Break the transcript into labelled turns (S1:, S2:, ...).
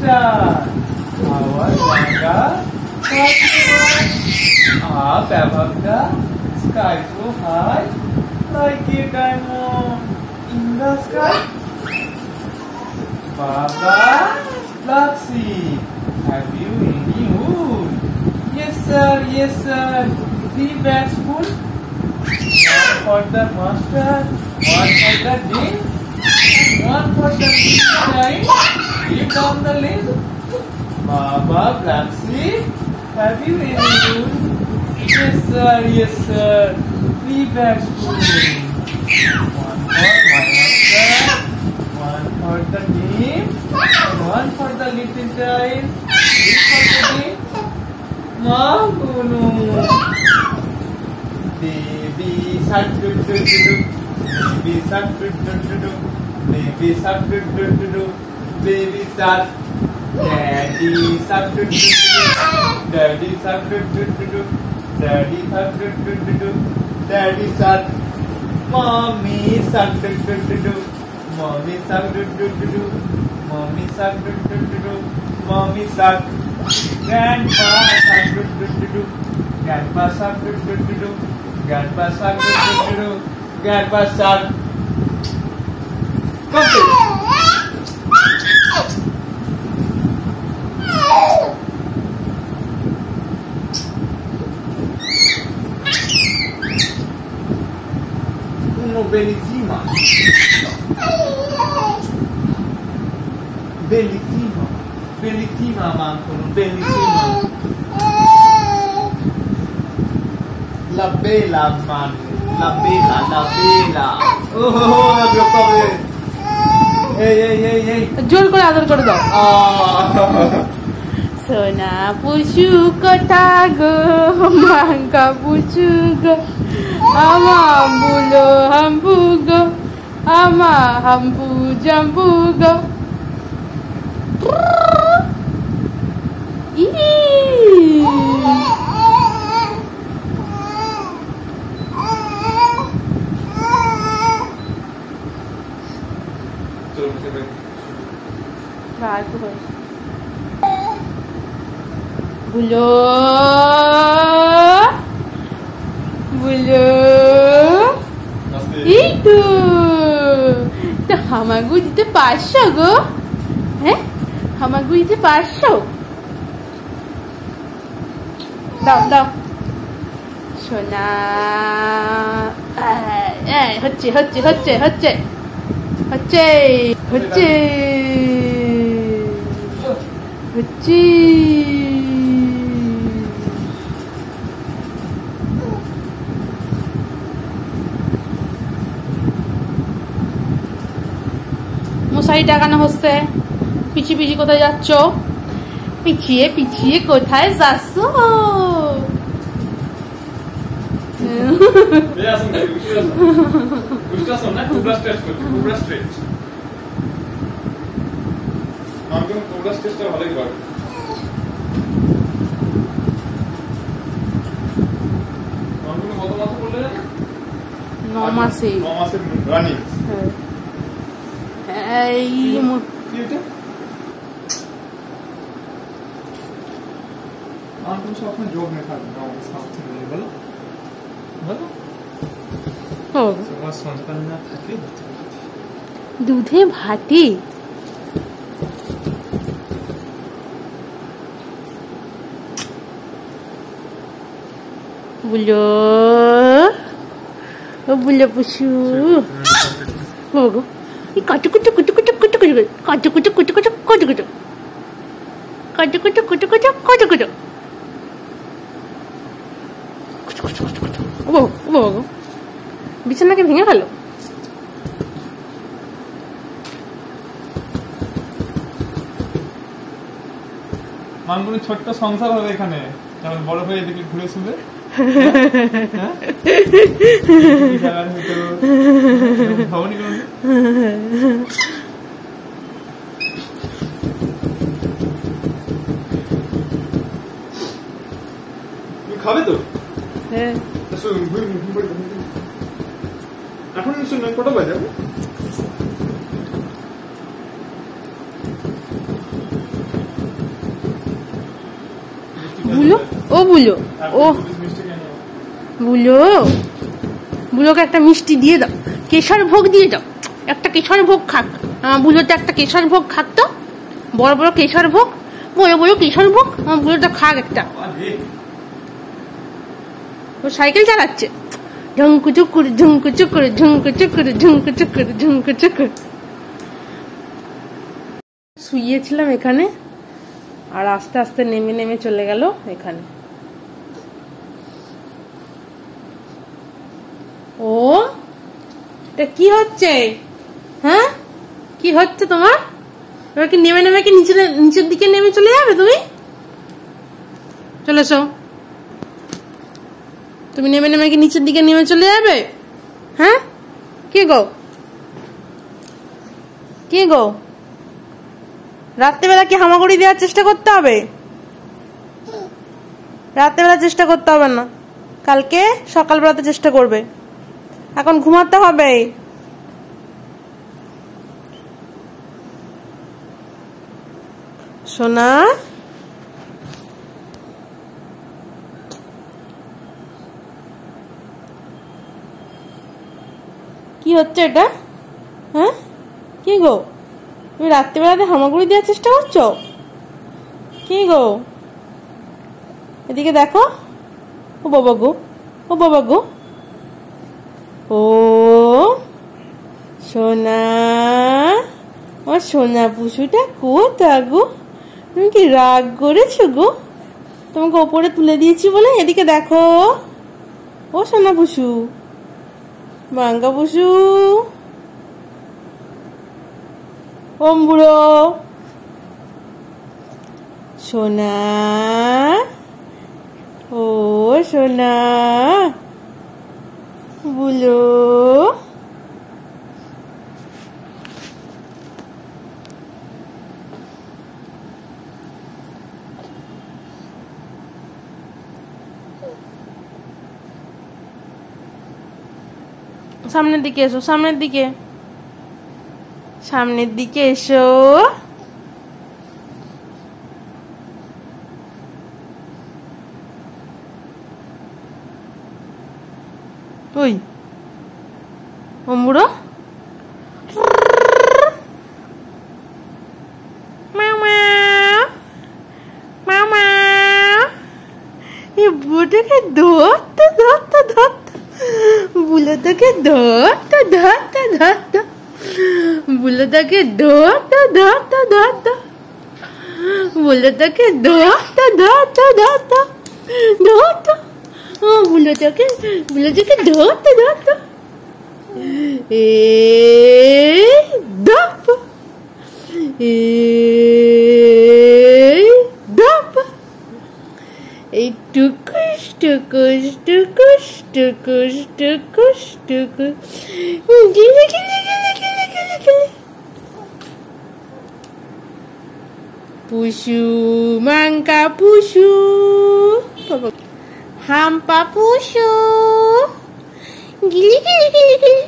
S1: star. Our Ganga up above the sky so high, like a diamond in the sky. Baba Fluxy, have you any wood? Yes sir, yes sir. 3 bags full. One for the master, one for the dean, one for the child. Keep down the list. Baba Fluxy, have you any wood? Yes sir, yes sir. 3 bags full. One for my master, one for the dean, one for the little child. Each for the dean. Magunu. Baby shark do do do do. Baby shark do do do do. Baby shark do do do do. Baby shark. Daddy shark do do do do. Daddy shark do do do do. Daddy shark do do do do. Daddy shark. Mommy shark do do do do. Mommy shark do do do do. Mommy shark do do do do. Mommy shark. Grandpa shark do do do do. Grandpa shark do do do do. Grandpa shark do do do do. Grandpa shark. Complete. Uno bellissima. Bellissima. Bellissima mancano, bellissima. La bella man, la bella, la bella. Oh, la bella. এই
S2: জোর করে আদর করে দাও। সোনা পুষু কথা গো মাঙ্কা পুষু গো আমা বুলো হাম্পু গো আমা হাম্পু জাম্পু গো ই বুলো বুলো এই তো হামাগু দিতে পারছো গো হ্যাঁ হামাগু দিতে পারছো দাও দাও সোনা হচ্ছে হচ্ছে হচ্ছে হচ্ছে হচ্ছে হচ্ছে হচ্ছে মশারি টাকানো হচ্ছে পিছিয়ে পিছিয়ে কোথায় যাচ্ছ পিছিয়ে পিছিয়ে কোথায় যাচ্ছ মাসে
S1: রানিং
S2: এই
S1: সবসময় যোগ নেই থাকবে বলো বলো সন্তান না থাকে
S2: দুধে ভাতে বুলো ও বুলো পুষু গো কাটু কুটু কুটু কুটু কুটু কুটু কাটু কুটু কুটু কুটু কুটু কুটু কাটু কুটু কুটু কুটু কুটু কুটু ও ও বিছানাকে ভেঙে গেল
S1: মানগুলো ছোট্ট সংসার হবে এখানে যেমন বড় হয়ে এদিকে ঘুরে শুবে খাবে তো
S2: হ্যাঁ
S1: এখন নিশ্চয় কটা বাজে
S2: বুলো, ও বুলো, ও বুলো, বুলোকে একটা মিষ্টি দিয়ে দাও, কেশর ভোগ দিয়ে দাও, একটা কেশর ভোগ খাক। বুলোতে একটা কেশর ভোগ খাক তো, বড় বড় কেশর ভোগ, বড় বড় কেশর ভোগ, বুলোটা খাক একটা। ও সাইকেল চালাচ্ছে, ঝুঙ্কু চুকুর ঝুঙ্কু চুকুর ঝুঙ্কু চুকুর ঝুঙ্কু চুকুর ঝুঙ্কু চুকুর। শুয়েছিলাম এখানে, আর আস্তে আস্তে নেমে নেমে চলে গেল এখানে। ও এটা কি হচ্ছে? হ্যাঁ, কি হচ্ছে তোমার? এবার কি নেমে নেমে কি নিচের দিকে নেমে চলে যাবে? তুমি চলে এসো, তুমি নেমে নেমে কি নিচের দিকে নেমে চলে যাবে? হ্যাঁ, কি গো, কি গো, রাত্রেবেলা কি হামাগুড়ি দেওয়ার চেষ্টা করতে হবে? রাত্রেবেলা চেষ্টা করতে হবে না, কালকে সকালবেলাতে চেষ্টা করবে। এখন ঘুমাতে হবে। সোনা, কি হচ্ছে এটা? হ্যাঁ, কি গো, তুমি রাত্রিবেলাতে হামাগুড়ি দেওয়ার চেষ্টা করছো? কি গো, এদিকে দেখো। ও বাবা গো, ও বাবা গো, ও সোনা, ও সোনা পুষুটা কোথা গো? তুমি কি রাগ করেছো গো? তোমাকে ওপরে তুলে দিয়েছি বলে। এদিকে দেখো, ও সোনা পুষু, বাঙ্গা পুষু, ওম বুড়ো, সোনা, ও সোনা বুলো, সামনের দিকে এসো, সামনের দিকে, সামনের দিকে এসো। ওই অম্বুড়ো, মামা মামা, এই বুড়োটাকে ধরতে ধরতে ধরতে, বুলোটাকে ধরতে ধরতে ধরতে, বুলোটাকে ধরতে ধরতে ধরতে, বুলোটাকে ধরতে ধরতে ধরতে ধরতে, বুলোটাকে ধরতে ধরতে, এই ধপ, এই ধপ, এই টুকুস টুকুস টুকুস টুকুস টুকুস টুকুস, গিলে গিলে গিলে গিলে গিলে গিলে। পুষু মাংকা পুষু, হাম্পা পুষু, গিলি গিলি গিলি গিলি।